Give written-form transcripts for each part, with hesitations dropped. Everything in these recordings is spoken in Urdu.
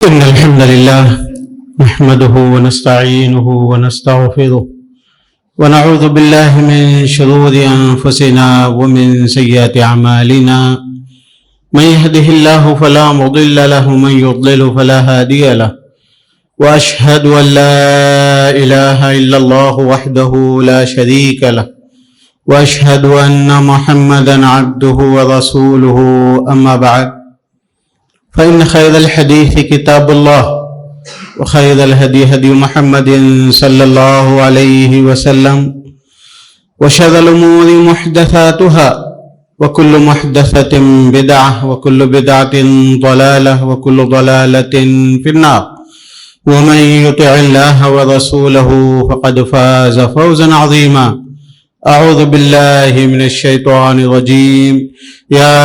إن الحمد لله نحمده ونستعينه ونستغفره ونعوذ بالله من شرور أنفسنا ومن سيئات أعمالنا من يهده الله فلا مضل له ومن يضلل فلا هادي له وأشهد أن لا إله إلا الله وحده لا شريك له وأشهد أن محمدا عبده ورسوله أما بعد فإن خير الحديث كتاب الله وخير الهدي هدي محمد صلى الله عليه وسلم وشر الأمور محدثاتها وكل محدثة بدعة وكل بدعة ضلالة وكل ضلالة في النار ومن يطع الله ورسوله فقد فاز فوزا عظيما. أعوذ بالله من الشيطان الرجيم. يا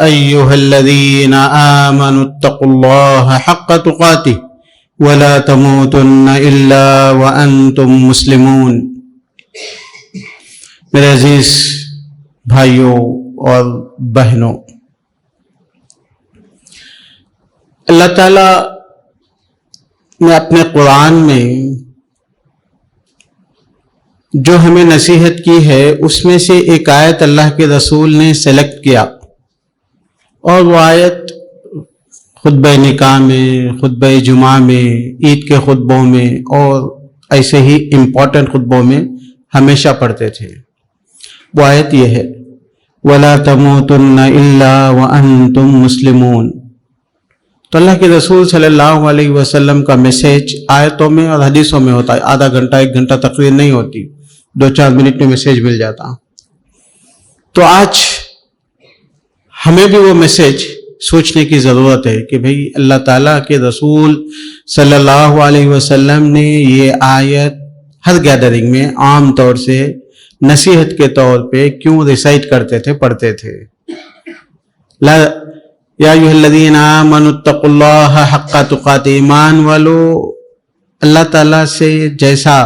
أيها الذين آمنوا اتقوا الله حق تقاته ولا تموتن إلا وأنتم مسلمون. میرے عزیز بھائیوں اور بہنوں، اللہ تعالیٰ نے اپنے قرآن میں جو ہمیں نصیحت کی ہے اس میں سے ایک آیت اللہ کے رسول نے سلیکٹ کیا، اور وہ آیت خطبہ نکاح میں، خطبہ جمعہ میں، عید کے خطبوں میں اور ایسے ہی امپورٹنٹ خطبوں میں ہمیشہ پڑھتے تھے. وہ آیت یہ ہے وَلَا تَمُوتُنَّ إِلَّا وَأَنْتُمْ مُسْلِمُونَ. تو اللہ کے رسول صلی اللہ علیہ وسلم کا میسیج آیتوں میں اور حدیثوں میں ہوتا ہے. آدھا گھنٹہ ایک گھنٹہ تقریر نہیں ہوتی، 2-4 منٹ میں میسیج مل جاتا. تو آج ہمیں بھی وہ میسیج سوچنے کی ضرورت ہے کہ بھئی اللہ تعالیٰ کے رسول صلی اللہ علیہ وسلم نے یہ آیت ہر گیدرنگ میں عام طور سے نصیحت کے طور پہ کیوں ریسائٹ کرتے تھے، پڑھتے تھے. یا ایھا الذین آمنوا اتقوا اللہ حق تقاتہ. ایمان والو، اللہ تعالیٰ سے جیسا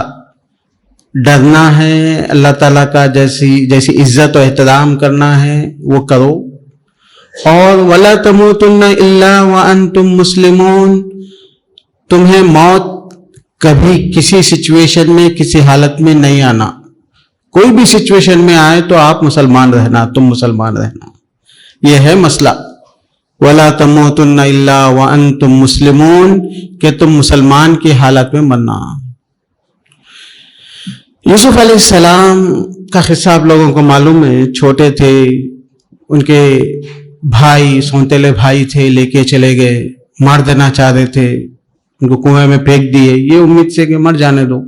ڈرنا ہے، اللہ تعالیٰ کا جیسی عزت و احترام کرنا ہے وہ کرو. اور وَلَا تَمُوتُنَّ إِلَّا وَأَنْتُمْ مُسْلِمُونَ. تمہیں موت کبھی کسی سچویشن میں، کسی حالت میں نہیں آنا. کوئی بھی سچویشن میں آئے تو آپ مسلمان رہنا، تم مسلمان رہنا. یہ ہے مسئلہ وَلَا تَمُوتُنَّ إِلَّا وَأَنْتُمْ مُسْلِمُونَ، کہ تم مسلمان کی حالت میں مرنا. یوسف علیہ السلام کا قصہ آپ لوگوں کو معلوم ہے. چھوٹے تھے، ان کے بھائی، سونتےلے بھائی تھے، لے کے چلے گئے، مار دینا چاہ رہے تھے، ان کو کنویں میں پھینک دیے یہ امید سے کہ مر جانے دو.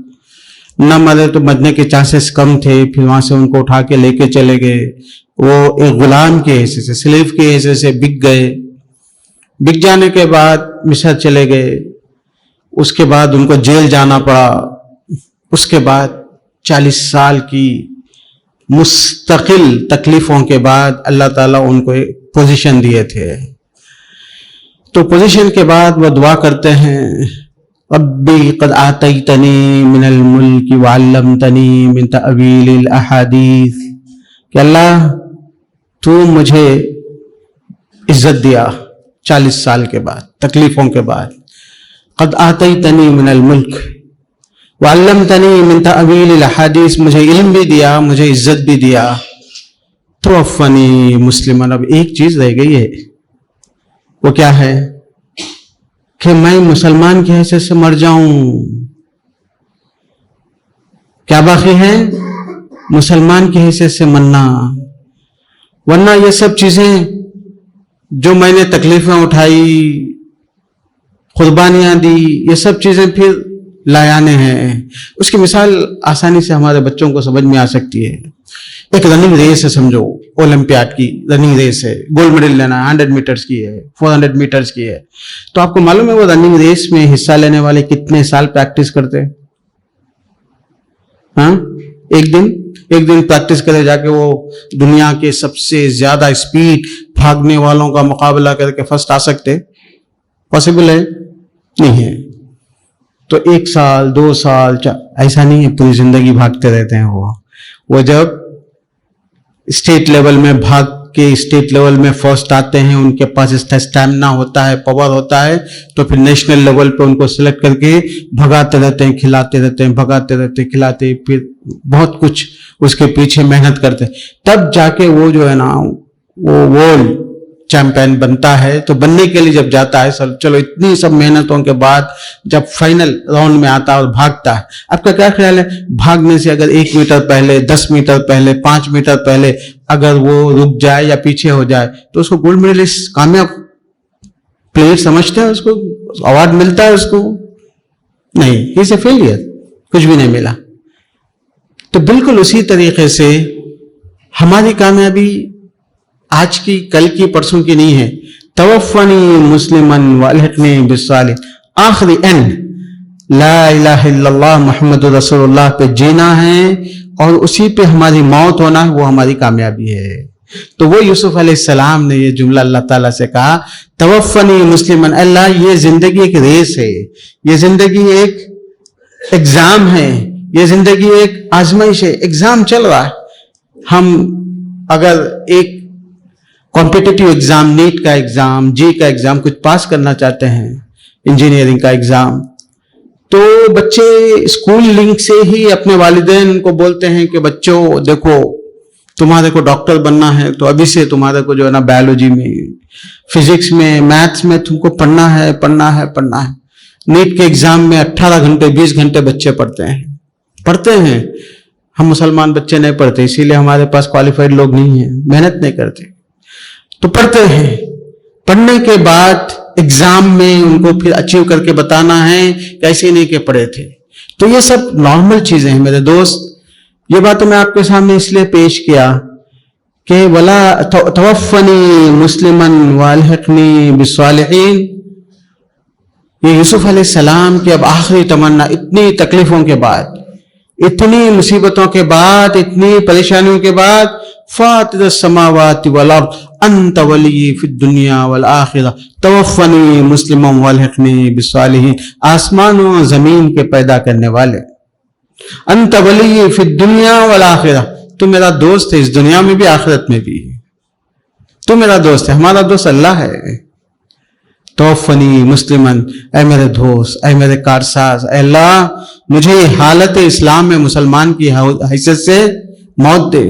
نہ مرے تو مرنے کے چانسز کم تھے. پھر وہاں سے ان کو اٹھا کے لے کے چلے گئے. وہ ایک غلام کے حیثیت سے، سلیو کے حیثیت سے بک گئے. بک جانے کے بعد مصر چلے گئے. اس کے بعد ان کو جیل جانا پڑا. اس کے بعد 40 سال کی مستقل تکلیفوں کے بعد اللہ تعالیٰ ان کو ایک پوزیشن دیے تھے. تو پوزیشن کے بعد وہ دعا کرتے ہیں ربی قد آتیتنی من الملک وعلمتنی من تأویل الاحادیث، کہ اللہ تو مجھے عزت دیا 40 سال کے بعد، تکلیفوں کے بعد. قد آتیتنی من الملک وعلمتنی من تأویل الاحادیث، مجھے علم بھی دیا، مجھے عزت بھی دیا. توفنی مسلماً. اب ایک چیز رہ گئی ہے، وہ کیا ہے کہ میں مسلمان کی حیثیت سے مر جاؤں. کیا باقی ہے؟ مسلمان کی حیثیت سے مرنا. ورنہ یہ سب چیزیں جو میں نے تکلیفیں اٹھائی، قربانیاں دی، یہ سب چیزیں پھر لایانے ہیں. اس کی مثال آسانی سے ہمارے بچوں کو سمجھ میں آ سکتی ہے. ایک رننگ ریس ہے، سمجھو اولمپیاڈ کی رننگ ریس ہے، گولڈ میڈل لینا ہے، 100 میٹرز کی ہے، 400 میٹرز کی ہے. تو آپ کو معلوم ہے وہ رننگ ریس میں حصہ لینے والے کتنے سال پریکٹس کرتے ہیں؟ ہاں، ایک دن پریکٹس کرے جا کے وہ دنیا کے سب سے زیادہ اسپیڈ بھاگنے والوں کا مقابلہ کر کے فرسٹ آ سکتے؟ پاسبل ہے؟ نہیں ہے. تو 1 سال 2 سال ایسا نہیں ہے، پوری زندگی بھاگتے رہتے ہیں. وہ جب اسٹیٹ لیول میں بھاگ کے اسٹیٹ لیول میں فرسٹ آتے ہیں, ان کے پاس اسٹیمنا ہوتا ہے, پاور ہوتا ہے, تو پھر نیشنل لیول پہ ان کو سلیکٹ کر کے بھگاتے رہتے ہیں, کھلاتے رہتے ہیں, بھگاتے رہتے ہیں, کھلاتے, پھر بہت کچھ اس کے پیچھے محنت کرتے ہیں, تب جا کے وہ جو ہے نا وہ ورلڈ چیمپئن بنتا ہے. تو بننے کے لیے جب جاتا ہے, چلو اتنی سب محنتوں کے بعد جب فائنل راؤنڈ میں آتا ہے اور بھاگتا ہے, آپ کا کیا خیال ہے, بھاگنے سے اگر 1 میٹر پہلے, 10 میٹر پہلے, 5 میٹر پہلے اگر وہ رک جائے یا پیچھے ہو جائے تو اس کو گولڈ میڈلسٹ, کامیاب پلیئر سمجھتے ہیں, اس کو اوارڈ ملتا ہے اس کو؟ نہیں, ہی از اے فیلئر, کچھ بھی نہیں ملا. تو بالکل اسی طریقے سے ہماری کامیابی آج کی, کل کی, پرسوں کی نہیں ہے. توفنی مسلمن والحقنی بالصالحین, آخری اینڈ لا الہ الا اللہ محمد رسول اللہ پہ جینا ہے اور اسی پہ ہماری موت ہونا ہے, وہ ہماری کامیابی ہے. تو وہ یوسف علیہ السلام نے یہ جملہ اللہ تعالیٰ سے کہا, توفنی مسلمن, اللہ یہ زندگی ایک ریس ہے, یہ زندگی ایک ایگزام ہے, یہ زندگی ایک آزمائش ہے, ایگزام چل رہا ہے. ہم اگر ایک کمپیٹیٹیو ایگزام, نیٹ کا ایگزام, جی کا ایگزام کچھ پاس کرنا چاہتے ہیں, انجینئرنگ کا ایگزام, تو بچے اسکول لنک سے ہی اپنے والدین کو بولتے ہیں کہ بچوں دیکھو تمہارے کو ڈاکٹر بننا ہے تو ابھی سے تمہارے کو جو ہے نا بایولوجی میں, فزکس میں, میتھس میں تم کو پڑھنا ہے, پڑھنا ہے, پڑھنا ہے. نیٹ کے ایگزام میں 18 گھنٹے 20 گھنٹے بچے پڑھتے ہیں. ہم مسلمان بچے نہیں پڑھتے, اسی لیے ہمارے پاس کوالیفائڈ لوگ نہیں ہیں, محنت نہیں کرتے, تو پڑھتے ہیں. پڑھنے کے بعد ایگزام میں ان کو پھر اچیو کر کے بتانا ہے کہ ایسے نہیں کہ پڑھے تھے. تو یہ سب نارمل چیزیں ہیں میرے دوست. یہ بات میں آپ کے سامنے اس لیے پیش کیا کہ ولا توفنی مسلمن والحقنی بالصالحین, یہ یوسف علیہ السلام کی اب آخری تمنا, اتنی تکلیفوں کے بعد, اتنی مصیبتوں کے بعد, اتنی پریشانیوں کے بعد, فاطر السماوات والارض انت ولی فی الدنیا والآخرہ توفنی مسلما والحقنی بالصالحین, آسمان و زمین کے پیدا کرنے والے, انت ولی فی الدنیا والآخرہ, تو میرا دوست ہے اس دنیا میں بھی آخرت میں بھی, تو میرا دوست ہے, ہمارا دوست اللہ ہے. توفنی مسلمن, اے میرے دوست, اے میرے کارساز, اے اللہ مجھے حالت اسلام میں مسلمان کی حیثیت سے موت دے,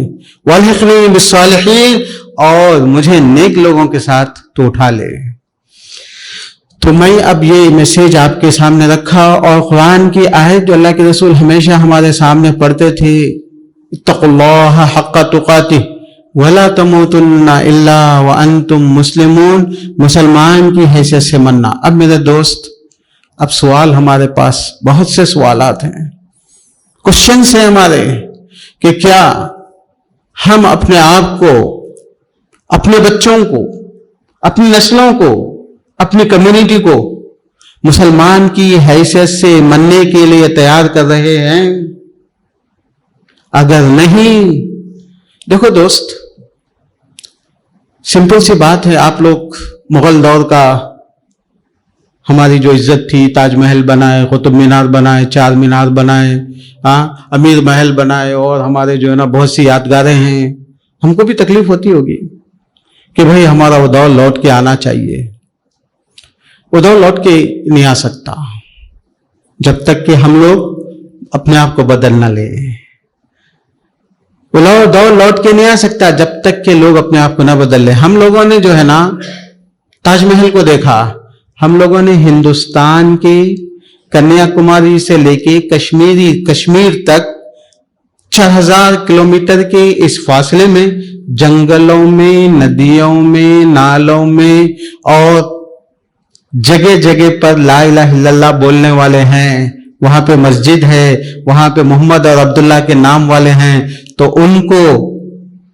والحقنی بالصالحین, اور مجھے نیک لوگوں کے ساتھ تو اٹھا لے. تو میں اب یہ میسیج آپ کے سامنے رکھا, اور قرآن کی آیت جو اللہ کے رسول ہمیشہ ہمارے سامنے پڑھتے تھے, اتقوا اللہ حق تقاتہ ولا تموتن الا وانتم مسلمون, مسلمان کی حیثیت سے مرنا. اب میرے دوست, اب سوال ہمارے پاس بہت سے سوالات ہیں, کوشچنس ہیں ہمارے, کہ کیا ہم اپنے آپ کو, اپنے بچوں کو, اپنی نسلوں کو, اپنی کمیونٹی کو مسلمان کی حیثیت سے مننے کے لیے تیار کر رہے ہیں؟ اگر نہیں, دیکھو دوست, سمپل سی بات ہے, آپ لوگ مغل دور کا ہماری جو عزت تھی, تاج محل بنائے, قطب مینار بنائے, 4 مینار بنائے, امیر محل بنائے, اور ہمارے جو ہے نا بہت سی یادگاریں ہیں. ہم کو بھی تکلیف ہوتی ہوگی کہ بھئی ہمارا وہ دور لوٹ کے آنا چاہیے. وہ دور لوٹ کے نہیں آ سکتا جب تک کہ ہم لوگ اپنے آپ کو بدل نہ لیں. وہ دور لوٹ کے نہیں آ سکتا جب تک کہ لوگ اپنے آپ کو نہ بدل لیں. ہم لوگوں نے جو ہے نا تاج محل کو دیکھا, ہم لوگوں نے ہندوستان کے کنیا کماری سے لے کے کشمیر تک 4000 کلومیٹر کے اس فاصلے میں جنگلوں میں, ندیوں میں, نالوں میں, اور جگہ جگہ پر لا الہ الا اللہ بولنے والے ہیں. وہاں پہ مسجد ہے, وہاں پہ محمد اور عبداللہ کے نام والے ہیں. تو ان کو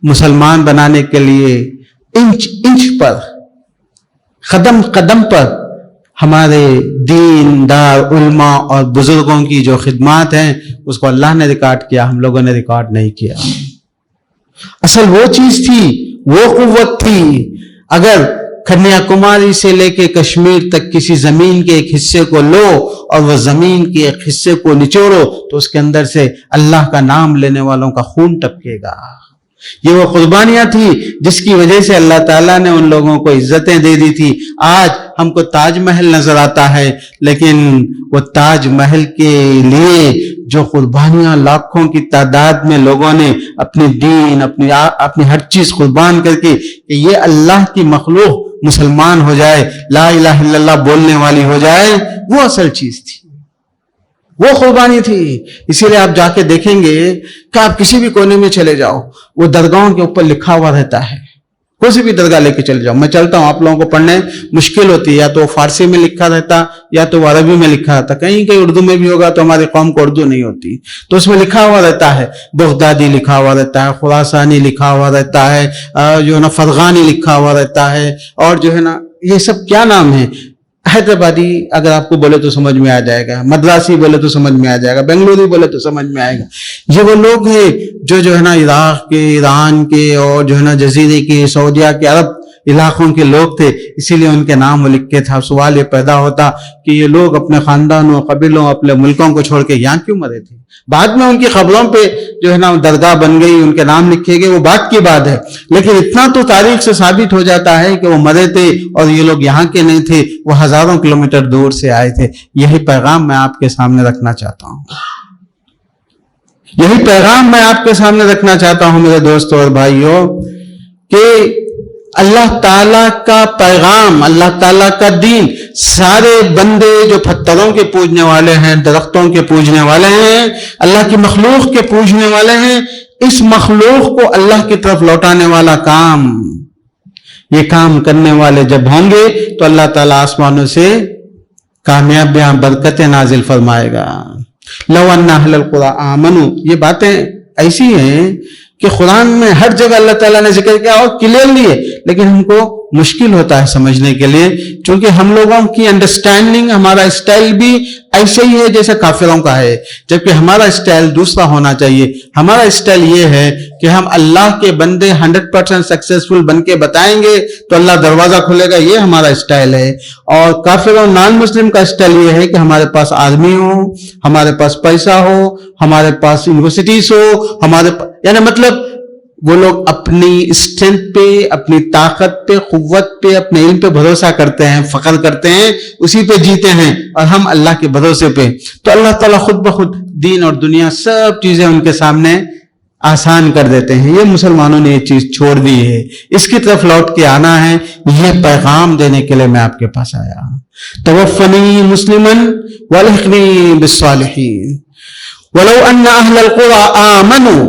مسلمان بنانے کے لیے انچ انچ پر, قدم قدم پر ہمارے دین دار علماء اور بزرگوں کی جو خدمات ہیں اس کو اللہ نے ریکارڈ کیا, ہم لوگوں نے ریکارڈ نہیں کیا. اصل وہ چیز تھی, وہ قوت تھی. اگر کنیا کماری سے لے کے کشمیر تک کسی زمین کے ایک حصے کو لو اور وہ زمین کے ایک حصے کو نچوڑو تو اس کے اندر سے اللہ کا نام لینے والوں کا خون ٹپکے گا. یہ وہ قربانیاں تھی جس کی وجہ سے اللہ تعالیٰ نے ان لوگوں کو عزتیں دے دی تھی. آج ہم کو تاج محل نظر آتا ہے، لیکن وہ تاج محل کے لیے جو قربانیاں لاکھوں کی تعداد میں لوگوں نے اپنی دین، اپنی ہر چیز قربان کر کے کہ یہ اللہ کی مخلوق مسلمان ہو جائے، لا الہ الا اللہ بولنے والی ہو جائے، وہ اصل چیز تھی، وہ قربانی تھی. اسی لیے آپ جا کے دیکھیں گے کہ آپ کسی بھی کونے میں چلے جاؤ، وہ درگاہوں کے اوپر لکھا ہوا رہتا ہے. کوئی بھی درگاہ لے کے چلے جاؤ، میں چلتا ہوں، آپ لوگوں کو پڑھنے مشکل ہوتی ہے، یا تو فارسی میں لکھا رہتا یا تو عربی میں لکھا رہتا، کہیں کہیں اردو میں بھی ہوگا، تو ہماری قوم کو اردو نہیں ہوتی، تو اس میں لکھا ہوا رہتا ہے، بغدادی لکھا ہوا رہتا ہے، خراسانی لکھا ہوا رہتا ہے، جو ہے نا فرغانی لکھا ہوا رہتا ہے، اور جو ہے نا یہ سب کیا نام ہے، حیدرآبادی اگر آپ کو بولے تو سمجھ میں آ جائے گا، مدراسی بولے تو سمجھ میں آ جائے گا، بنگلوری بولے تو سمجھ میں آئے گا. یہ وہ لوگ ہیں جو ہے نا عراق کے، ایران کے، اور جو ہے نا جزیرے کے، سعودیہ کے، عرب علاقوں کے لوگ تھے، اسی لیے ان کے نام وہ لکھ کے تھا. سوال یہ پیدا ہوتا کہ یہ لوگ اپنے خاندانوں، قبیلوں، اپنے ملکوں کو چھوڑ کے یہاں کیوں مرے تھے؟ بعد میں ان کی خبروں پہ جو ہے نا درگاہ بن گئی، ان کے نام لکھے گئے، وہ بات کی بات ہے، لیکن اتنا تو تاریخ سے ثابت ہو جاتا ہے کہ وہ مرے تھے اور یہ لوگ یہاں کے نہیں تھے، وہ ہزاروں کلومیٹر دور سے آئے تھے. یہی پیغام میں آپ کے سامنے رکھنا چاہتا ہوں، یہی پیغام میں آپ کے سامنے رکھنا چاہتا ہوں میرے دوستوں اور بھائیوں، کہ اللہ تعالیٰ کا پیغام، اللہ تعالیٰ کا دین، سارے بندے جو پتھروں کے پوجنے والے ہیں، درختوں کے پوجنے والے ہیں، اللہ کی مخلوق کے پوجنے والے ہیں، اس مخلوق کو اللہ کی طرف لوٹانے والا کام، یہ کام کرنے والے جب ہوں گے تو اللہ تعالیٰ آسمانوں سے کامیابیاں، برکتیں نازل فرمائے گا. لو ان اہل القری آمنوا، یہ باتیں ایسی ہیں کہ قرآن میں ہر جگہ اللہ تعالیٰ نے ذکر کیا اور کلیئرلی ہے، لیکن ہم کو مشکل ہوتا ہے سمجھنے کے لیے، چونکہ ہم لوگوں کی انڈرسٹینڈنگ، ہمارا اسٹائل بھی ایسے ہی ہے جیسے کافروں کا ہے، جبکہ ہمارا اسٹائل دوسرا ہونا چاہیے. ہمارا اسٹائل یہ ہے کہ ہم اللہ کے بندے 100% سکسیسفل بن کے بتائیں گے تو اللہ دروازہ کھلے گا، یہ ہمارا اسٹائل ہے. اور کافروں، نان مسلم کا اسٹائل یہ ہے کہ ہمارے پاس آدمی ہو، ہمارے پاس پیسہ ہو، ہمارے پاس یونیورسٹیز ہو، یعنی مطلب وہ لوگ اپنی اسٹرینتھ پہ، اپنی طاقت پہ، قوت پہ، اپنے علم پہ بھروسہ کرتے ہیں، فخر کرتے ہیں، اسی پہ جیتے ہیں، اور ہم اللہ کے بھروسے پہ. تو اللہ تعالیٰ خود بخود دین اور دنیا سب چیزیں ان کے سامنے آسان کر دیتے ہیں. یہ مسلمانوں نے یہ چیز چھوڑ دی ہے، اس کی طرف لوٹ کے آنا ہے. یہ پیغام دینے کے لیے میں آپ کے پاس آیا. توفنی مسلمن والحقنی بالصالحین ولو ان اہل القری آمنوا،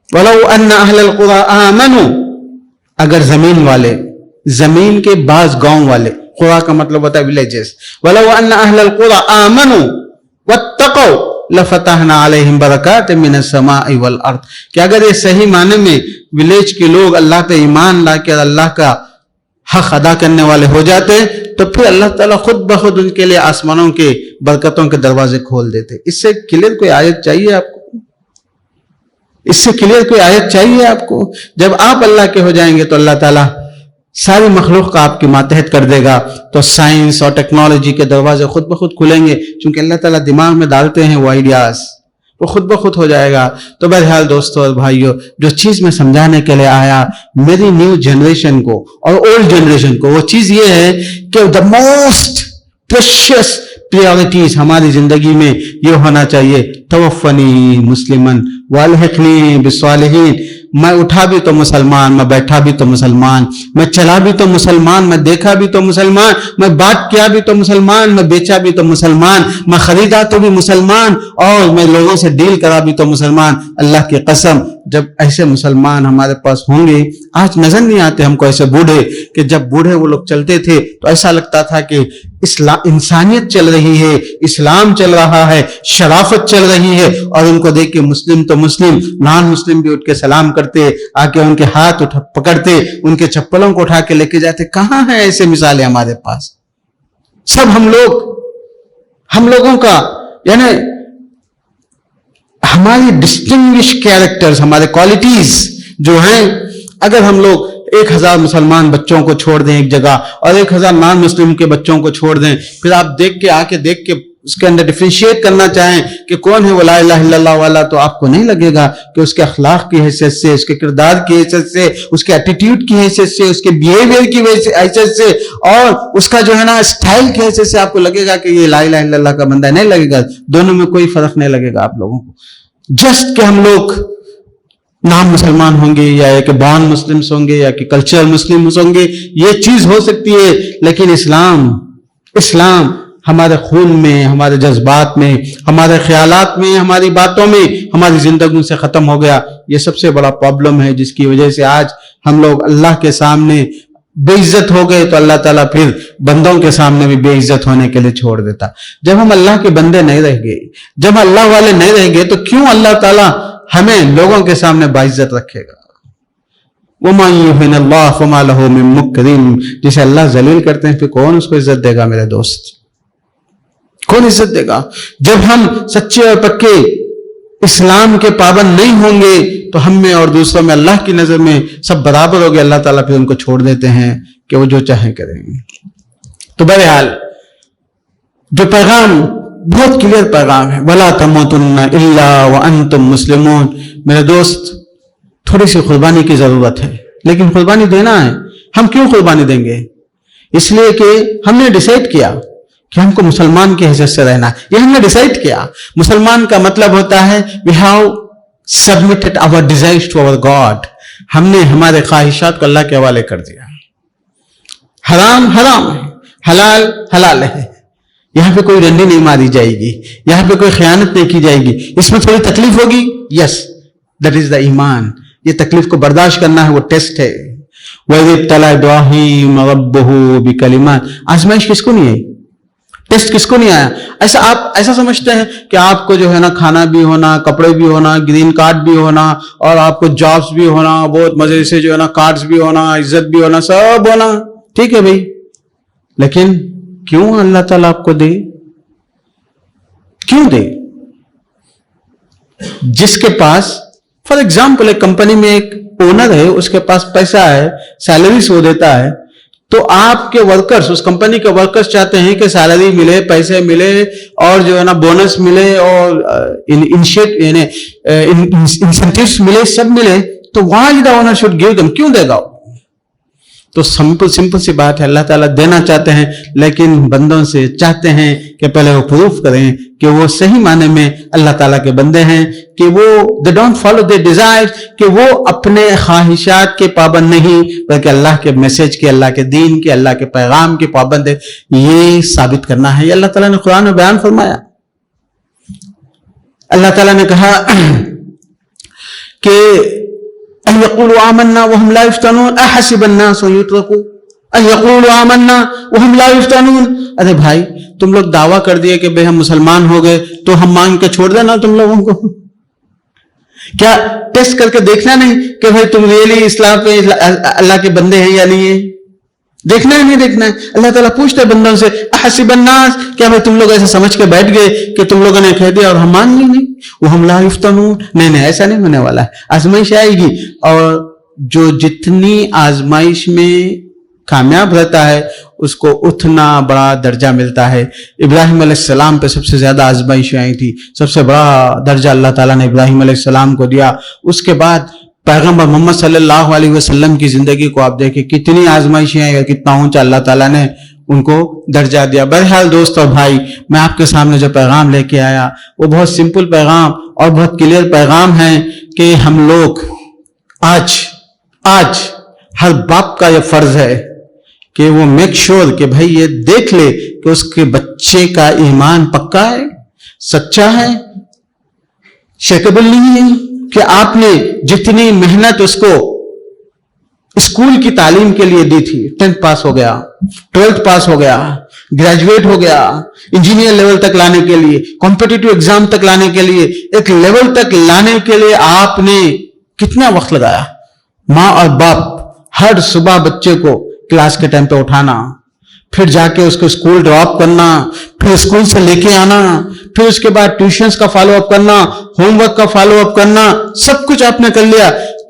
ولو ان اہل القری آمنوا، اگر زمین والے، زمین کے بعض گاؤں والے، قرى کا مطلب ہوتا ہے ولیجز، ولو ان اہل القری آمنوا واتقوا لفتحنا علیہم برکات من السماء والارض، کہ اگر یہ صحیح معنی میں ولیج کے لوگ اللہ پہ ایمان لا کے اللہ کا حق ادا کرنے والے ہو جاتے تو پھر اللہ تعالیٰ خود بخود ان کے لیے آسمانوں کے برکتوں کے دروازے کھول دیتے. اس سے کلیئر کوئی آیت چاہیے آپ کو؟ اس سے کلیئر کوئی آیت چاہیے آپ کو؟ جب آپ اللہ کے ہو جائیں گے تو اللہ تعالیٰ ساری مخلوق کا آپ کے ماتحت کر دے گا، تو سائنس اور ٹیکنالوجی کے دروازے خود بخود کھلیں گے، چونکہ اللہ تعالیٰ دماغ میں ڈالتے ہیں وہ آئیڈیاز، وہ خود بخود ہو جائے گا. تو بہرحال دوستوں اور بھائیوں، جو چیز میں سمجھانے کے لیے آیا میری نیو جنریشن کو اور اولڈ جنریشن کو، وہ چیز یہ ہے کہ دا موسٹ پریشیس پریورٹیز ہماری زندگی میں یہ ہونا چاہیے، توفنی مسلمن والحقنی بالصالحین. میں اٹھا بھی تو مسلمان، میں بیٹھا بھی تو مسلمان، میں چلا بھی تو مسلمان، میں دیکھا بھی تو مسلمان، میں بات کیا بھی تو مسلمان، میں بیچا بھی تو مسلمان، میں خریدا تو بھی مسلمان، اور میں لوگوں سے ڈیل کرا بھی تو مسلمان. اللہ کی قسم، جب ایسے مسلمان ہمارے پاس ہوں گے، آج نظر نہیں آتے ہم کو ایسے بوڑھے، کہ جب بوڑھے وہ لوگ چلتے تھے تو ایسا لگتا تھا کہ انسانیت چل رہی ہے، اسلام چل رہا ہے، شرافت چل رہی ہے، اور ان کو دیکھ کے مسلم تو مسلم، نان مسلم بھی اٹھ کے سلام کرتے، آ کے ان کے ہاتھ پکڑتے، ان کے چپلوں کو اٹھا کے لے کے جاتے. کہاں ہیں ایسے مثالیں ہمارے پاس؟ سب ہم لوگوں کا یعنی ہماری ڈسٹنگوش کیریکٹرز، ہمارے کوالٹیز جو ہیں، اگر ہم لوگ 1000 مسلمان بچوں کو چھوڑ دیں ایک جگہ اور 1000 نان مسلم کے بچوں کو چھوڑ دیں، پھر آپ دیکھ کے اس کے اندر ڈفرینشیٹ کرنا چاہیں کہ کون ہے وہ لا الہ الا اللہ والا، تو آپ کو نہیں لگے گا کہ اس کے اخلاق کی حیثیت سے، اس کے کردار کی حیثیت سے، اس کے ایٹیٹیوڈ کی حیثیت سے، اس کے بیہیویئر کی حیثیت سے، اور اس کا جو ہے نا اسٹائل کی حیثیت سے آپ کو لگے گا کہ یہ لا الہ الا اللہ کا بندہ، نہیں لگے گا. دونوں میں کوئی فرق نہیں لگے گا آپ لوگوں کو. جسٹ کہ ہم لوگ نام مسلمان ہوں گے، یا کہ بان مسلمس ہوں گے، یا کہ کلچرل مسلمس ہوں گے، یہ چیز ہو سکتی ہے، لیکن اسلام ہمارے خون میں، ہمارے جذبات میں، ہمارے خیالات میں، ہماری باتوں میں، ہماری زندگیوں سے ختم ہو گیا. یہ سب سے بڑا پرابلم ہے جس کی وجہ سے آج ہم لوگ اللہ کے سامنے بے عزت ہو گئے، تو اللہ تعالیٰ پھر بندوں کے سامنے بھی بے عزت ہونے کے لیے چھوڑ دیتا. جب ہم اللہ کے بندے نہیں رہ گئے، جب اللہ والے نہیں رہ گئے، تو کیوں اللہ تعالیٰ ہمیں لوگوں کے سامنے باعزت رکھے گا؟ وَمَن يُهِنِ اللَّهُ فَمَا لَهُ مِن مُكْرِمٍ. جسے اللہ ذلیل کرتے ہیں پھر کون اس کو عزت دے گا میرے دوست؟ کون عزت دے گا؟ جب ہم سچے اور پکے اسلام کے پابند نہیں ہوں گے تو ہم میں اور دوسروں میں اللہ کی نظر میں سب برابر ہو گئے. اللہ تعالیٰ پھر ان کو چھوڑ دیتے ہیں کہ وہ جو چاہیں کریں. تو بہرحال جو پیغام بہت کلیئر پیغام ہے، وَلَا تَمُوتُنَّ إِلَّا وَأَنْتُمْ مُسْلِمُونَ. میرے دوست تھوڑی سی قربانی کی ضرورت ہے، لیکن قربانی دینا ہے. ہم کیوں قربانی دیں گے؟ اس لیے کہ ہم نے ڈیسائیڈ کیا کہ ہم کو مسلمان کی حیثیت سے رہنا ہے. یہ ہم نے ڈیسائیڈ کیا. مسلمان کا مطلب ہوتا ہے we have submitted our desires to our God. ہم نے ہمارے خواہشات کو اللہ کے حوالے کر دیا. حرام حرام ہے، حلال حلال ہے. یہاں پہ کوئی رنڈی نہیں ماری جائے گی، یہاں پہ کوئی خیانت نہیں کی جائے گی. اس میں تھوڑی تکلیف ہوگی، یس دیٹ از دا ایمان. یہ تکلیف کو برداشت کرنا ہے، وہ ٹیسٹ ہے. وَإِذِ ابْتَلَىٰ إِبْرَاهِيمَ رَبُّهُ بِكَلِمَاتٍ. آزمائش کس کو نہیں آئی؟ ٹیسٹ کس کو نہیں آیا؟ ایسا آپ ایسا سمجھتے ہیں کہ آپ کو جو ہے نا کھانا بھی ہونا، کپڑے بھی ہونا، گرین کارڈ بھی ہونا، اور آپ کو جابس بھی ہونا، بہت مزے سے جو ہے نا کارڈز بھی ہونا، عزت بھی ہونا، سب ہونا، ٹھیک ہے بھائی. لیکن کیوں اللہ تعالیٰ آپ کو دے؟ کیوں دے؟ جس کے پاس فار ایگزامپل ایک کمپنی میں ایک اونر ہے، اس کے پاس پیسہ ہے، سیلریز وہ دیتا ہے، تو آپ کے ورکرز، اس کمپنی کے ورکرز چاہتے ہیں کہ سیلری ملے، پیسے ملے، اور جو ہے نا بونس ملے، اور انسینٹیوز ملے، سب ملے. تو why the owner should give them؟ کیوں دے گا؟ تو سمپل سی بات ہے، اللہ تعالیٰ دینا چاہتے ہیں، لیکن بندوں سے چاہتے ہیں کہ پہلے وہ پروف کریں کہ وہ صحیح معنی میں اللہ تعالیٰ کے بندے ہیں، کہ وہ they don't follow their desires، کہ وہ اپنے خواہشات کے پابند نہیں، بلکہ اللہ کے میسج کے، اللہ کے دین کے، اللہ کے پیغام کے پابند ہے. یہ ثابت کرنا ہے. یہ اللہ تعالیٰ نے قرآن میں بیان فرمایا. اللہ تعالیٰ نے کہا کہ أَن يَقُولُوا آمَنَّا وَهُمْ لَا يُفْتَنُونَ أَحَسِبَ النَّاسُ أَن يُتْرَكُوا أَن يَقُولُوا آمَنَّا وَهُمْ لَا يُفْتَنُونَ. ارے بھائی تم لوگ دعویٰ کر دیے کہ بھائی ہم مسلمان ہو گئے تو ہم مانگ کے چھوڑ دینا تم لوگوں کو؟ کیا ٹیسٹ کر کے دیکھنا نہیں کہ بھائی تم ریئلی اسلام پہ اللہ کے بندے ہیں یا نہیں ہیں؟ دیکھنا ہے نہیں دیکھنا ہے؟ اللہ تعالیٰ پوچھتے بندوں سے احسب الناس، کیا بھائی تم لوگ ایسا سمجھ کے بیٹھ گئے کہ تم لوگوں نے کہہ دیا اور ہم مان نہیں؟ وہم لا یفتنون. نہیں ایسا نہیں ہونے والا ہے. آزمائش آئے گی، اور جو جتنی آزمائش میں کامیاب رہتا ہے اس کو اتنا بڑا درجہ ملتا ہے. ابراہیم علیہ السلام پہ سب سے زیادہ آزمائشیں آئی تھی، سب سے بڑا درجہ اللہ تعالیٰ نے ابراہیم علیہ السلام کو دیا. اس کے بعد پیغمبر محمد صلی اللہ علیہ وسلم کی زندگی کو آپ دیکھیں، کتنی آزمائشیں آئی اور کتنا اونچا اللہ تعالیٰ نے ان کو درجہ دیا. بہرحال دوست اور بھائی، میں آپ کے سامنے جو پیغام لے کے آیا وہ بہت سمپل پیغام اور بہت کلیئر پیغام ہے کہ ہم لوگ آج ہر باپ کا یہ فرض ہے کہ وہ میک شور کہ بھائی یہ دیکھ لے کہ اس کے بچے کا ایمان پکا ہے، سچا ہے، شیکبل نہیں ہے، کہ آپ نے جتنی محنت اس کو اسکول کی تعلیم کے لیے دی تھی، 10th پاس ہو گیا، 12th پاس ہو گیا، گریجویٹ ہو گیا، انجینئر لیول تک لانے کے لیے، کمپٹیٹیو ایگزام تک لانے کے لیے، ایک لیول تک لانے کے لیے آپ نے کتنا وقت لگایا. ماں اور باپ ہر صبح بچے کو کلاس کے ٹائم پہ اٹھانا، پھر جا کے اس کو اسکول ڈراپ کرنا، پھر اسکول سے لے کے آنا، پھر اس کے بعد ٹیوشنز کا فالو اپ کرنا، ہوم ورک کا فالو اپ کرنا، سب کچھ آپ نے کر لیا.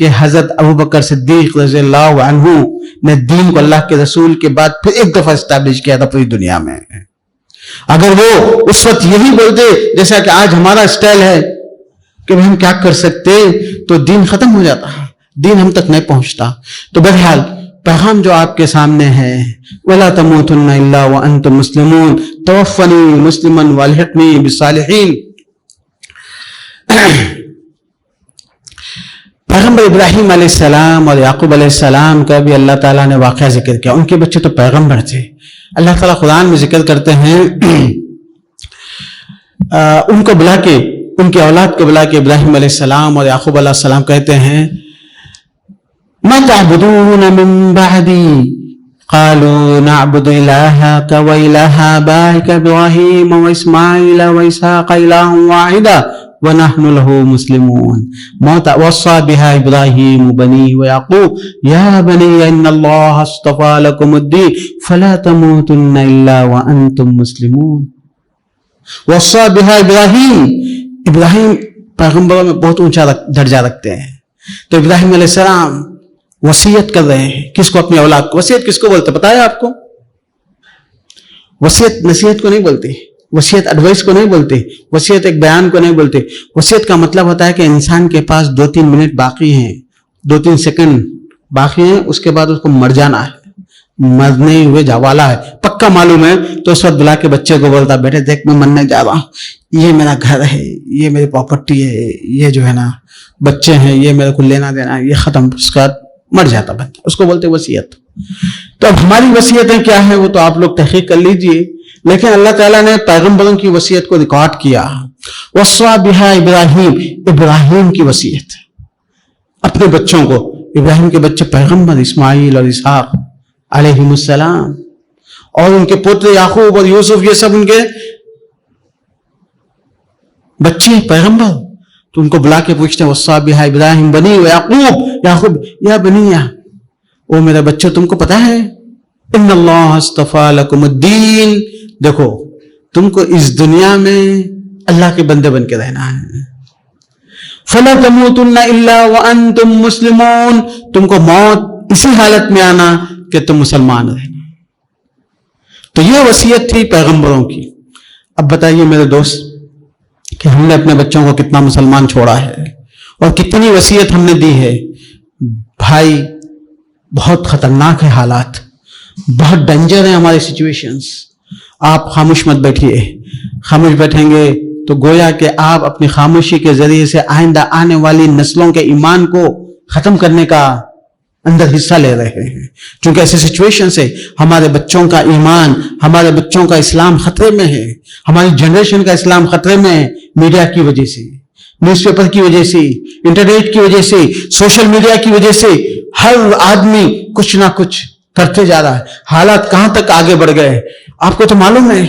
کہ حضرت ابو بکر صدیق رضی اللہ عنہ نے دین کو اللہ کے رسول کے بعد پھر ایک دفعہ اسٹیبلش کیا تھا پوری دنیا میں. اگر وہ اس وقت یہی بولتے جیسا کہ آج ہمارا اسٹائل ہے کہ ہم کیا کر سکتے, تو دین ختم ہو جاتا, دین ہم تک نہیں پہنچتا. تو بہرحال پیغام جو آپ کے سامنے ہے, وَلَا تَمُوتُنَّ إِلَّا وَأَنْتُمْ مُسْلِمُونَ تَوَفَّنِي مُسْلِمًا وَأَلْحِقْنِي بِالصَّالِحِينَ. پیغمبر ابراہیم علیہ السلام اور یعقوب علیہ السلام کا بھی اللہ تعالیٰ نے واقعہ ذکر کیا. ان کے بچے تو پیغمبر تھے. اللہ تعالیٰ قرآن میں ذکر کرتے ہیں, ان کو بلا کے, ان کے اولاد کو بلا کے ابراہیم علیہ السلام اور یعقوب علیہ السلام کہتے ہیں مَا تَعْبُدُونَ مِن بَعْدِي قَالُوا نَعْبُدُ إِلَٰهَكَ وَإِلَٰهَ آبَائِكَ إِبْرَاهِيمَ وَإِسْمَاعِيلَ وَإِسْحَاقَ إِلَٰهًا وَاحِدًا وَنَحْنُ لَهُ مُسْلِمُونَ. وَوَصَّىٰ بِهَا إِبْرَاهِيمُ بَنِيهِ وَيَعْقُوبُ يَا بَنِيَّ إِنَّ اللَّهَ اصْطَفَىٰ لَكُمُ الدِّينَ فَلَا تَمُوتُنَّ إِلَّا وَأَنْتُمْ مُسْلِمُونَ. وَوَصَّىٰ بِهَا إِبْرَاهِيمُ, ابراہیم پیغمبروں میں بہت اونچا درجہ رکھتے ہیں. تو ابراہیم علیہ السلام وصیت کر رہے ہیں, کس کو؟ اپنی اولاد کو. وصیت کس کو بولتے پتا ہے آپ کو؟ وصیت نصیحت کو نہیں بولتے, وصیت ایڈوائس کو نہیں بولتے, وصیت ایک بیان کو نہیں بولتے. وصیت کا مطلب ہوتا ہے کہ انسان کے پاس 2-3 منٹ باقی ہیں, 2-3 سیکنڈ باقی ہیں, اس کے بعد اس کو مر جانا ہے, مرنے ہوئے جاوالا ہے, پکا معلوم ہے. تو اس وقت بلا کے بچے کو بولتا بیٹے دیکھ میں مرنے جا رہا ہوں, یہ میرا گھر ہے, یہ میری پراپرٹی ہے, یہ جو ہے نا بچے ہیں, یہ میرے کو لینا دینا ہے, یہ ختم. اس کا مر جاتا بندہ, اس کو بولتے وصیت. تو اب ہماری وصیتیں کیا ہیں وہ تو آپ لوگ تحقیق کر لیجئے, لیکن اللہ تعالیٰ نے پیغمبروں کی وصیت کو ریکارڈ کیا. وصّىٰ بِهَا إِبْرَاهِيمُ, ابراہیم کی وصیت اپنے بچوں کو. ابراہیم کے بچے پیغمبر اسماعیل اور اسحاق علیہم السلام, اور ان کے پوتر یعقوب اور یوسف, یہ سب ان کے بچے پیغمبر. تو ان کو بلا کے پوچھتے ہیں وصّىٰ بِهَا إِبْرَاهِيمُ بَنِيهِ وَيَعْقُوبُ, یعقوب یا بنی, او میرے بچے تم کو پتا ہے ان اللہ اصطفیٰ لکم الدین, دیکھو تم کو اس دنیا میں اللہ کے بندے بن کے رہنا ہے. فَلَا تَمُوتُنَّ إِلَّا وَأَنْتُمْ مُسْلِمُونَ, تم کو موت اسی حالت میں آنا کہ تم مسلمان رہنا. تو یہ وصیت تھی پیغمبروں کی. اب بتائیے میرے دوست کہ ہم نے اپنے بچوں کو کتنا مسلمان چھوڑا ہے اور کتنی وصیت ہم نے دی ہے. بھائی بہت خطرناک ہے حالات, بہت ڈینجر ہیں ہماری سچویشنز. آپ خاموش مت بیٹھیے, خاموش بیٹھیں گے تو گویا کہ آپ اپنی خاموشی کے ذریعے سے آئندہ آنے والی نسلوں کے ایمان کو ختم کرنے کا اندر حصہ لے رہے ہیں. چونکہ ایسے سچویشن سے ہمارے بچوں کا ایمان, ہمارے بچوں کا اسلام خطرے میں ہے, ہماری جنریشن کا اسلام خطرے میں ہے. میڈیا کی وجہ سے, نیوز پیپر کی وجہ سے, انٹرنیٹ کی وجہ سے, سوشل میڈیا کی وجہ سے ہر آدمی کچھ نہ کچھ کرتے جا رہا ہے. حالات کہاں تک آگے بڑھ گئے آپ کو تو معلوم ہے,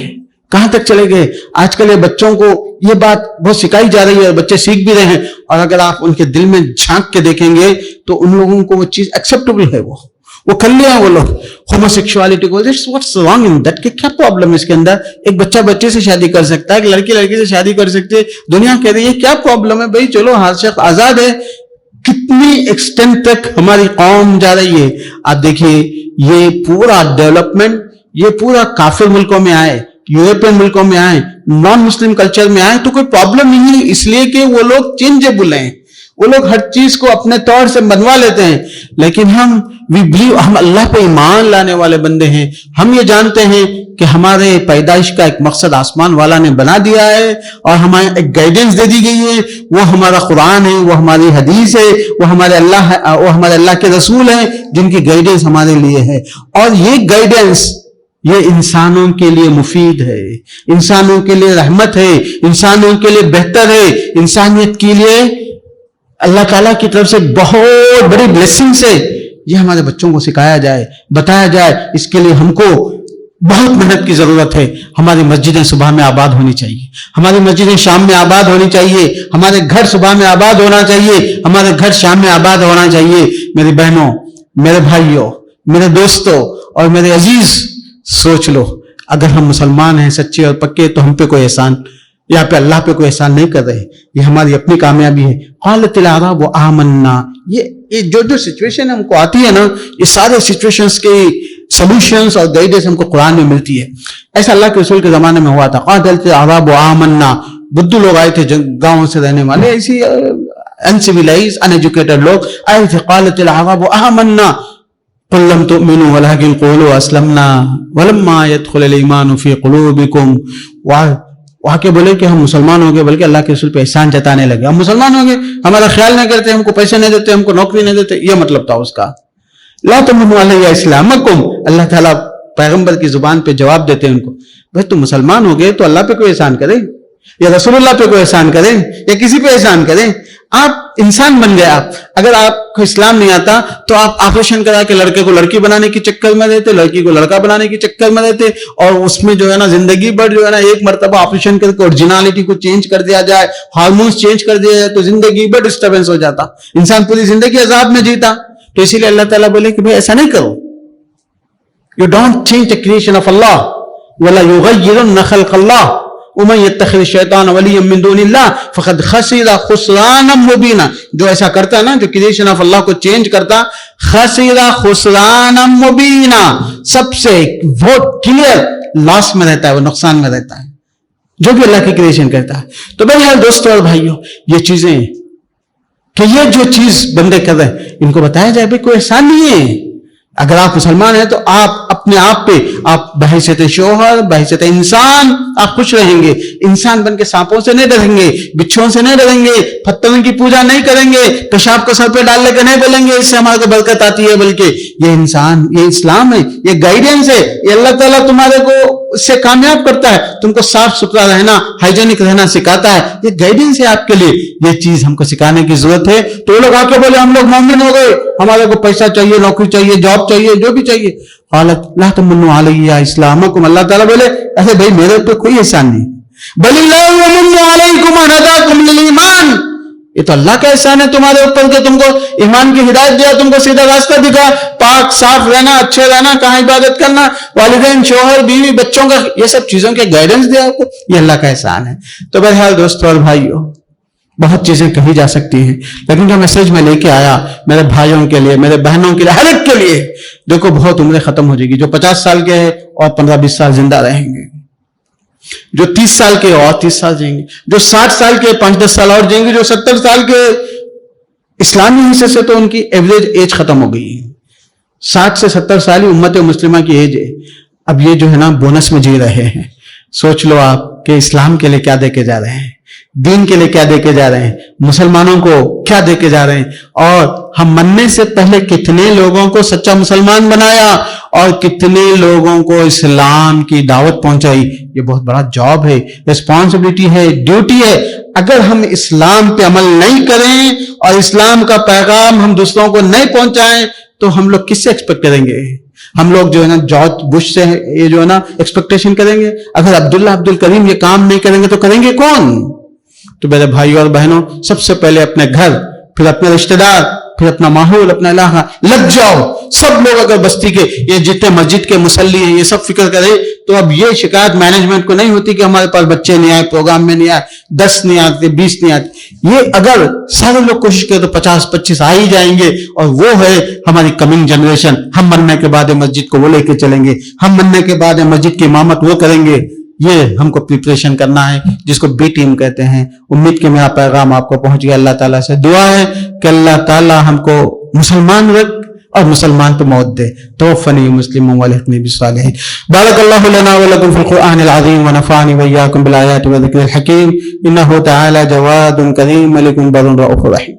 کہاں تک چلے گئے. آج کل یہ بچوں کو یہ بات بہت سکھائی جا رہی ہے, بچے سیکھ بھی رہے ہیں, اور اگر آپ ان کے دل میں جھانک کے دیکھیں گے تو ان لوگوں کو وہ چیز ایکسیپٹیبل ہے, وہ کر لیا وہ لوگ. ہوموسیکشوالٹی کو واٹس رانگ ان دیٹ, کہ کیا پرابلم اس کے اندر؟ ایک بچہ بچے سے شادی کر سکتا ہے, ایک لڑکی لڑکی سے شادی کر سکتے ہے. دنیا کہہ رہی ہے کیا پرابلم ہے بھائی, چلو ہر شخص آزاد ہے. کتنی ایکسٹینٹ تک ہماری قوم جا رہی ہے. آپ دیکھیے یہ پورا ڈیولپمنٹ, یہ پورا کافر ملکوں میں آئے, یورپین ملکوں میں آئے, نان مسلم کلچر میں آئے تو کوئی پرابلم نہیں ہے, اس لیے کہ وہ لوگ چینجیبل ہیں, وہ لوگ ہر چیز کو اپنے طور سے بنوا لیتے ہیں. لیکن ہم ہم اللہ پہ ایمان لانے والے بندے ہیں. ہم یہ جانتے ہیں کہ ہمارے پیدائش کا ایک مقصد آسمان والا نے بنا دیا ہے, اور ہمیں ایک گائیڈنس دے دی گئی ہے. وہ ہمارا قرآن ہے, وہ ہماری حدیث ہے, وہ ہمارے اللہ کے رسول ہیں جن کی گائیڈنس ہمارے لیے ہے. اور یہ گائیڈنس یہ انسانوں کے لیے مفید ہے, انسانوں کے لیے رحمت ہے, انسانوں کے لیے بہتر ہے, انسانیت کے لیے اللہ تعالیٰ کی طرف سے بہت بڑی بلیسنگز ہے. یہ ہمارے بچوں کو سکھایا جائے, بتایا جائے. اس کے لیے ہم کو بہت محنت کی ضرورت ہے. ہماری مسجدیں صبح میں آباد ہونی چاہیے, ہماری مسجدیں شام میں آباد ہونی چاہیے, ہمارے گھر صبح میں آباد ہونا چاہیے, ہمارے گھر شام میں آباد ہونا چاہیے. میری بہنوں, میرے بھائیوں, میرے دوستوں اور میرے عزیز, سوچ لو اگر ہم مسلمان ہیں سچے اور پکے تو ہم پہ کوئی احسان یہاں پہ اللہ پہ کوئی احسان نہیں کر رہے, یہ ہماری اپنی کامیابی ہے. قالت الاعراب آمنا, یہ جو سچویشن ہم کو آتی ہے نا, یہ سارے سچویشنز کے سولوشنز اور گائیڈنس ہم کو قرآن میں ملتی ہے. ایسا اللہ کے رسول کے زمانے میں ہوا تھا. قالت الاعراب آمنا, بدھو لوگ آئے تھے گاؤں سے رہنے والے, ایسی انسیویلائز ان ایجوکیٹڈ لوگ آئے تھے. قالت الاعراب آمنا قل لم تؤمنوا ولكن قولوا اسلمنا ولما يدخل الايمان في قلوبكم. وہاں کے بولے کہ ہم مسلمان ہو گئے, بلکہ اللہ کے رسول پہ احسان جتانے لگے. ہم مسلمان ہو گئے, ہمارا خیال نہیں کرتے, ہم کو پیسے نہیں دیتے, ہم کو نوکری نہیں دیتے, یہ مطلب تھا اس کا. لا تمنوا علی اسلامکم, اللہ تعالیٰ پیغمبر کی زبان پہ جواب دیتے ہیں ان کو, بھائی تم مسلمان ہو گئے تو اللہ پہ کوئی احسان کرے, یا رسول اللہ پہ کوئی احسان کرے, یا کسی پہ احسان کرے. آپ انسان بن گئے. آپ اگر آپ کو اسلام نہیں آتا تو آپ آپریشن کرا کے لڑکے کو لڑکی بنانے کے چکر میں رہتے, لڑکی کو لڑکا بنانے کے چکر میں رہتے, اور اس میں جو ہے نا زندگی بھر جو ہے نا ایک مرتبہ آپریشن کر کے اوریجنالٹی کو چینج کر دیا جائے, ہارمونس چینج کر دیا جائے, تو زندگی بھر ڈسٹربنس ہو جاتا, انسان پوری زندگی عذاب میں جیتا. تو اسی لیے اللہ تعالیٰ بولے کہ بھائی ایسا نہیں کرو. You don't change the creation of اللہ ولا یغیرن خلق اللہ ومن يتخذ الشیطان ولیا من دون اللہ فقد خسر خسرانا مبینا. جو ایسا کرتا ہے نا, جو کریشن آف اللہ کو چینج کرتا, خسر خسرانا مبینا, سب سے بہت کلیئر لاس میں رہتا ہے, وہ نقصان میں رہتا ہے جو بھی اللہ کی کریشن کرتا ہے. تو بہرحال دوستوں اور بھائیوں, یہ چیزیں کہ یہ جو چیز بندے کر رہے ہیں ان کو بتایا جائے بھائی کوئی احسان نہیں ہے. اگر آپ مسلمان ہیں تو آپ اپنے آپ پہ, آپ بحیثیت شوہر, بحیثیت انسان آپ خوش رہیں گے. انسان بن کے سانپوں سے نہیں ڈریں گے, بچھوں سے نہیں ڈریں گے, پتھروں کی پوجا نہیں کریں گے, پیشاب کو سر پہ ڈال لے کے نہیں بولیں گے اس سے ہمارے کو برکت آتی ہے, بلکہ یہ انسان, یہ اسلام ہے, یہ گائیڈنس ہے, یہ اللہ تعالیٰ تمہارے کو اس سے کامیاب کرتا ہے, تم کو صاف ستھرا رہنا, ہائیجینک رہنا سکھاتا ہے. یہ گائیڈنس ہے آپ کے لیے, یہ چیز ہم کو سکھانے کی ضرورت ہے. تو لوگ آ کے بولے ہم لوگ مومن ہو گئے, ہمارے کو پیسہ چاہیے, نوکری چاہیے, جاب چاہیے, جو بھی چاہیے. قالت لا تمنوا علی اسلامکم, اللہ تعالیٰ بولے ایسے بھائی میرے اوپر کوئی احسان نہیں, بل اللہ یمن علیکم ان ہداکم للایمان, یہ تو اللہ کا احسان ہے تمہارے اوپر کہ تم کو ایمان کی ہدایت دیا, تم کو سیدھا راستہ دکھا, پاک صاف رہنا, اچھے رہنا, کہاں عبادت کرنا, والدین, شوہر, بیوی, بچوں کا, یہ سب چیزوں کے گائیڈنس دیا آپ کو, یہ اللہ کا احسان ہے. تو بہرحال دوستوں اور بھائیوں, بہت چیزیں کہی جا سکتی ہیں, لیکن جو میسج میں لے کے آیا میرے بھائیوں کے لیے, میرے بہنوں کے لیے, ہر ایک کے لیے, دیکھو بہت عمریں ختم ہو جائے گی. جو 50 سال کے ہیں اور 15-20 سال زندہ رہیں گے, جو 30 سال کے اور 30 سال جائیں گے, جو 60 سال کے 5-10 سال اور جائیں گے, جو 70 سال کے اسلامی حصے سے تو ان کی ایوریج ایج ختم ہو گئی ہے. 60 سے 70 سال ہی امت مسلمہ کی ایج ہے. اب یہ جو ہے نا بونس میں جی رہے ہیں. سوچ لو آپ کہ اسلام کے لیے کیا دے کے جا رہے ہیں, دین کے لیے کیا دے کے جا رہے ہیں, مسلمانوں کو کیا دے کے جا رہے ہیں, اور ہم مننے سے پہلے کتنے لوگوں کو سچا مسلمان بنایا اور کتنے لوگوں کو اسلام کی دعوت پہنچائی. یہ بہت بڑا جاب ہے, ریسپانسبلٹی ہے, ڈیوٹی ہے. اگر ہم اسلام پہ عمل نہیں کریں اور اسلام کا پیغام ہم دوسروں کو نہیں پہنچائیں تو ہم لوگ کس سے ایکسپیکٹ کریں گے؟ ہم لوگ جو ہے نا جارج بش سے یہ جو ہے نا ایکسپیکٹیشن کریں گے. اگر عبداللہ عبدالکریم یہ کام نہیں کریں گے تو کریں گے کون؟ تو میرے بھائیوں اور بہنوں, سب سے پہلے اپنے گھر, پھر اپنے رشتہ دار, پھر اپنا ماحول, اپنا علاقہ لگ جاؤ. سب لوگ اگر بستی کے یہ جتنے مسجد کے مصلی ہیں یہ سب فکر کرے تو اب یہ شکایت مینجمنٹ کو نہیں ہوتی کہ ہمارے پاس بچے نہیں آئے, پروگرام میں نہیں آئے, 10 نہیں آتے, 20 نہیں آتے. یہ اگر سارے لوگ کوشش کریں تو 50-25 آ ہی جائیں گے, اور وہ ہے ہماری کمنگ جنریشن. ہم مرنے کے بعد مسجد کو وہ لے کے چلیں گے, ہم مرنے کے بعد مسجد کی امامت وہ کریں گے. یہ ہم کو پریپریشن کرنا ہے, جس کو بی ٹیم کہتے ہیں. امید کہ میرا پیغام آپ کو پہنچ گیا. اللہ تعالیٰ سے دعا ہے کہ اللہ تعالیٰ ہم کو مسلمان رکھ اور مسلمان پہ موت دے. توفنی مسلما والحقنی بالصالحین. بارک اللہ لنا ولکم فی القرآن العظیم ونفعنی وإیاکم بالآیات والذکر الحکیم. انہ تعالی جواد کریم ملک بر رؤوف رحیم.